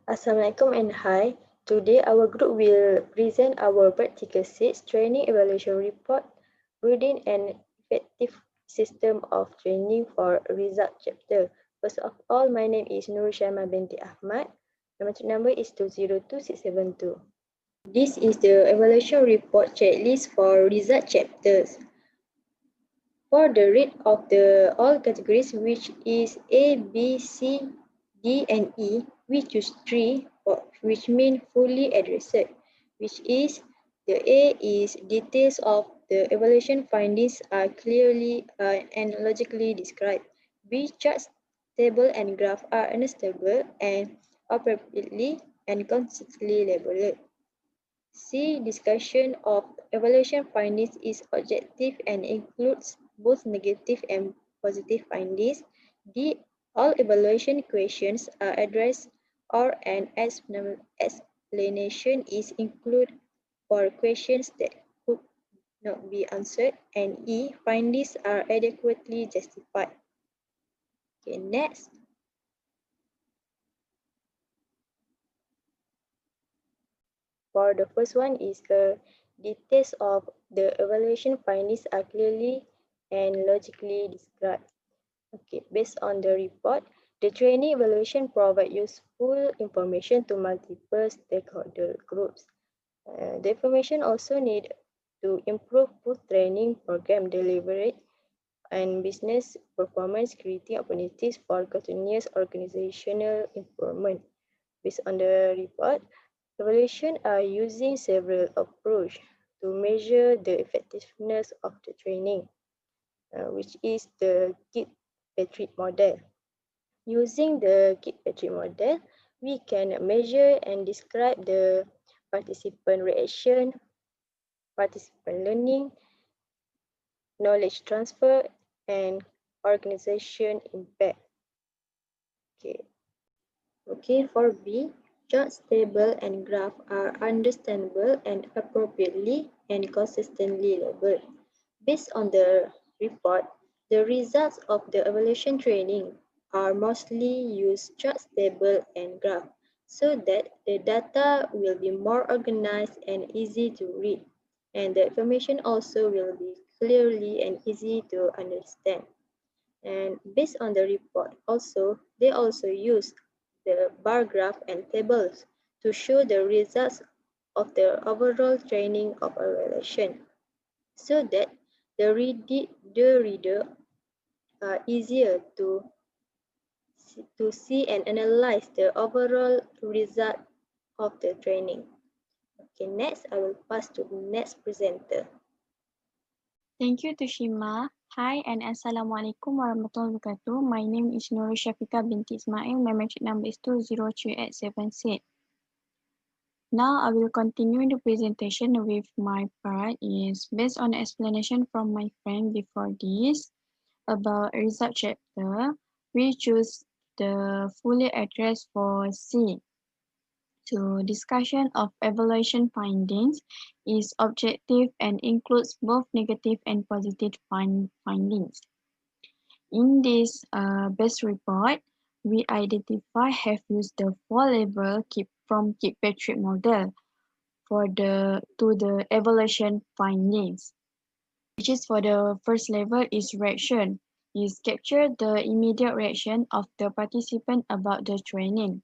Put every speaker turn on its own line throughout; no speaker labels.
Assalamualaikum and hi. Today our group will present our practical 6 training evaluation report within an effective system of training for result chapter. First of all, my name is Nur Syama binti Ahmad. My number is 202672. This is the evaluation report checklist for result chapters. For the rate of the all categories, which is A, B, C, D, and E, we choose 3, which mean fully addressed, which is the A is details of the evaluation findings are clearly and logically described. B, charts, table, and graph are understandable and appropriately and consistently labeled. C. Discussion of evaluation findings is objective and includes both negative and positive findings. D. All evaluation questions are addressed or an explanation is included for questions that could not be answered. And E. Findings are adequately justified. Okay, next. For the first one is details of the evaluation findings are clearly and logically described. Okay, based on the report, the training evaluation provides useful information to multiple stakeholder groups. The information also need to improve both training program delivery and business performance, creating opportunities for continuous organizational improvement. Based on the report, evaluation are using several approaches to measure the effectiveness of the training, which is the Kirkpatrick model. Using the Kirkpatrick model, we can measure and describe the participant reaction, participant learning, knowledge transfer, and organization impact. Okay. Okay, for B, charts, table, and graph are understandable and appropriately and consistently labeled. Based on the report, the results of the evaluation training are mostly use charts, table, and graph so that the data will be more organized and easy to read, and the information also will be clearly and easy to understand. And based on the report, they also use the bar graph and tables to show the results of the overall training of evaluation so that the reader are easier to see and analyze the overall result of the training. Okay, next I will pass to the next presenter.
Thank you, Tushima. Hi and Assalamualaikum warahmatullahi wabarakatuh. My name is Nur Syafika binti Ismail. My metric number is 203876. Now I will continue the presentation with my part is based on the explanation from my friend before this about result chapter. We choose the fully address for C. So discussion of evaluation findings is objective and includes both negative and positive findings. In this best report, we identify have used the 4-level from Kirkpatrick model for the evaluation findings, which is for the first level is reaction, is capture the immediate reaction of the participant about the training.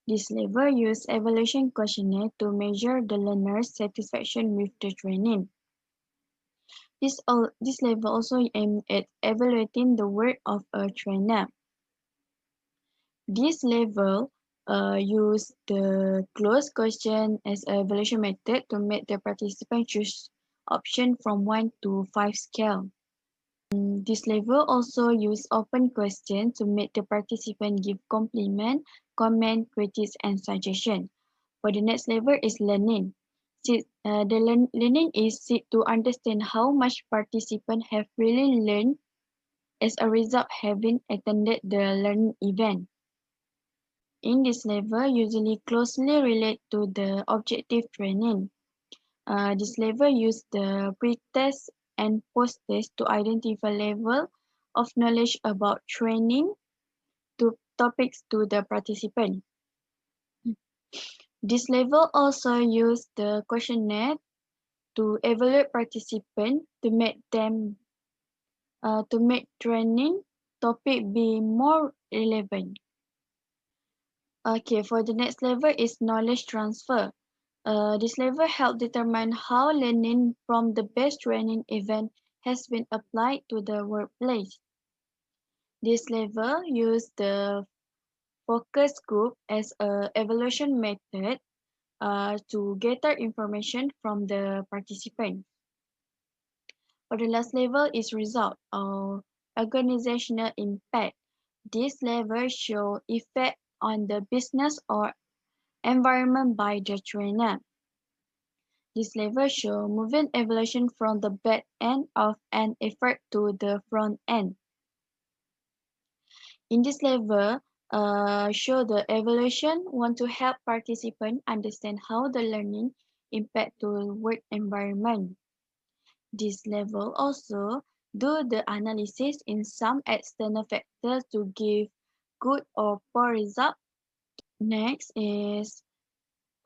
This level use evaluation questionnaire to measure the learner's satisfaction with the training. This level also aims at evaluating the work of a trainer. This level use the closed question as an evaluation method to make the participant choose option from 1 to 5 scale. This level also use open question to make the participant give compliment, comment, critics, and suggestion. For the next level is learning. The learning is to understand how much participants have really learned as a result having attended the learning event. In this level, usually closely relate to the objective training. This level use the pre-test and post-test to identify level of knowledge about training to topics to the participant. This level also used the questionnaire to evaluate participants to make training topic be more relevant. Okay, for the next level is knowledge transfer. This level help determine how learning from the best training event has been applied to the workplace. This level use the focus group as a evaluation method to gather information from the participants. For the last level is result or organizational impact. This level show effect on the business or environment by the trainer. This level show moving evaluation from the back end of an effort to the front end. In this level, show the evaluation want to help participants understand how the learning impact to work environment. This level also do the analysis in some external factors to give good or poor result. Next is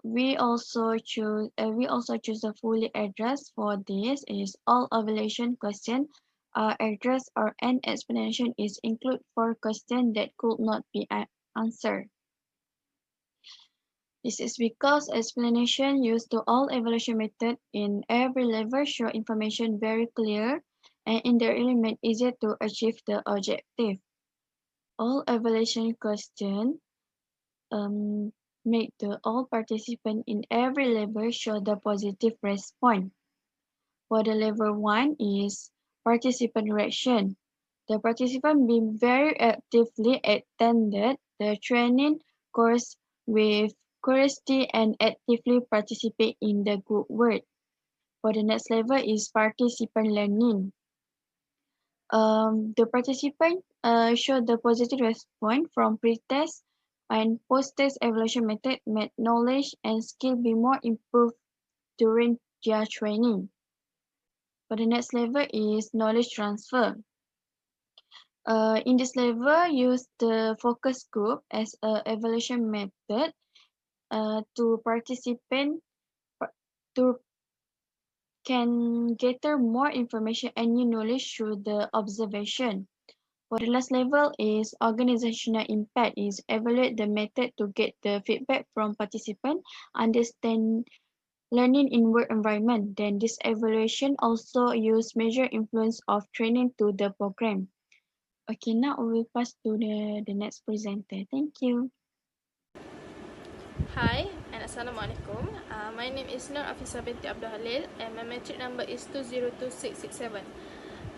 we also choose a fully addressed. For this is all evaluation question are addressed or an explanation is included for question that could not be answered. This is because explanation used to all evaluation method in every level show information very clear and indirectly make easier to achieve the objective. All evaluation question make the all participants in every level show the positive response. For the level 1 is participant reaction. The participant being very actively attended the training course with curiosity and actively participate in the group work. For the next level is participant learning. The participant showed the positive response from pre-test and post-test evaluation method made knowledge and skill be more improved during their training. For the next level is knowledge transfer. In this level, use the focus group as an evaluation method to participant to can gather more information and new knowledge through the observation. For the last level is organizational impact is evaluate the method to get the feedback from participant, understand learning in work environment. Then this evaluation also use measure influence of training to the program. Okay, now we will pass to the next presenter. Thank you.
Hi and Assalamualaikum. My name is Nur Afisa binti Abdul Halil and my metric number is 202667.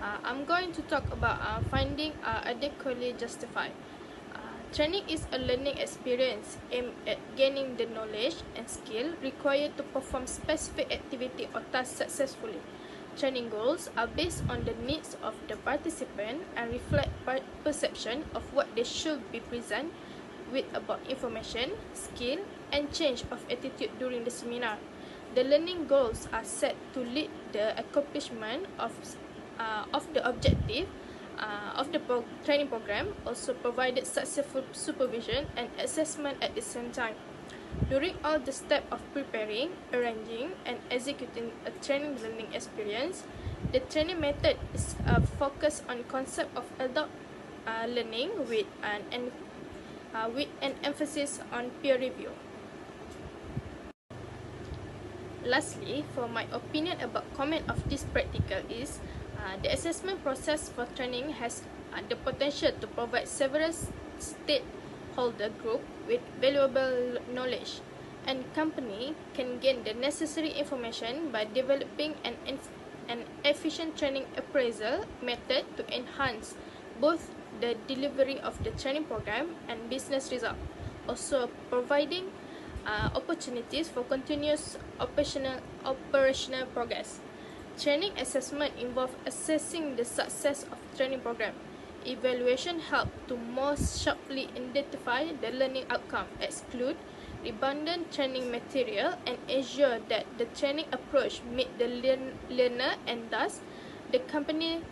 I'm going to talk about finding adequately justified. Training is a learning experience aimed at gaining the knowledge and skill required to perform specific activity or task successfully. Training goals are based on the needs of the participant and reflect perception of what they should be present with about information, skill, and change of attitude during the seminar. The learning goals are set to lead the accomplishment of the objective of the training program, also provided successful supervision and assessment at the same time. During all the steps of preparing, arranging, and executing a training learning experience, the training method is focused on concept of adult learning with an emphasis on peer review. Lastly, for my opinion about comment of this practical is the assessment process for training has the potential to provide several stakeholder group with valuable knowledge, and company can gain the necessary information by developing an efficient training appraisal method to enhance both the delivery of the training program and business result, also providing opportunities for continuous operational progress. Training assessment involves assessing the success of training program. Evaluation help to more sharply identify the learning outcome, exclude redundant training material, and ensure that the training approach meet the learner and thus the company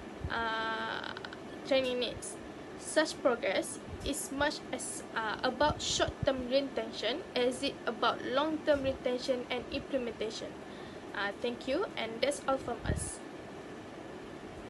training needs. Such progress is much as about short-term retention as it about long-term retention and implementation. Thank you, and that's all from us.